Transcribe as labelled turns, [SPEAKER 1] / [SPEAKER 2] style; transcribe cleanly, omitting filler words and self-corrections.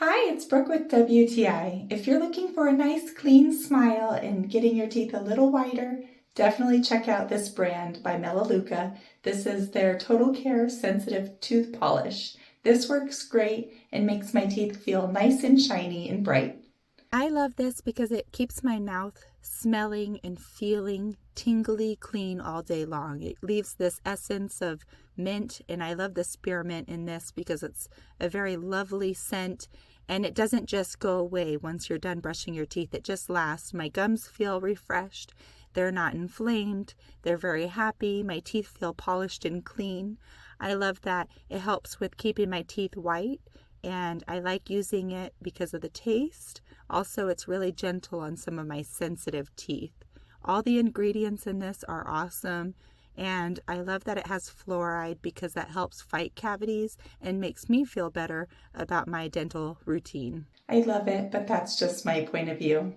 [SPEAKER 1] Hi, it's Brooke with WTI. If you're looking for a nice clean smile and getting your teeth a little whiter, definitely check out this brand by Melaleuca. This is their Total Care Sensitive Tooth Polish. This works great and makes my teeth feel nice and shiny and bright.
[SPEAKER 2] I love this because it keeps my mouth smelling and feeling tingly clean all day long. It leaves this essence of mint, and I love the spearmint in this because it's a very lovely scent, and it doesn't just go away once you're done brushing your teeth. It just lasts. My gums feel refreshed. They're not inflamed. They're very happy. My teeth feel polished and clean. I love that it helps with keeping my teeth white, and I like using it because of the taste. Also, it's really gentle on some of my sensitive teeth. All the ingredients in this are awesome, and I love that it has fluoride because that helps fight cavities and makes me feel better about my dental routine.
[SPEAKER 1] I love it, but that's just my point of view.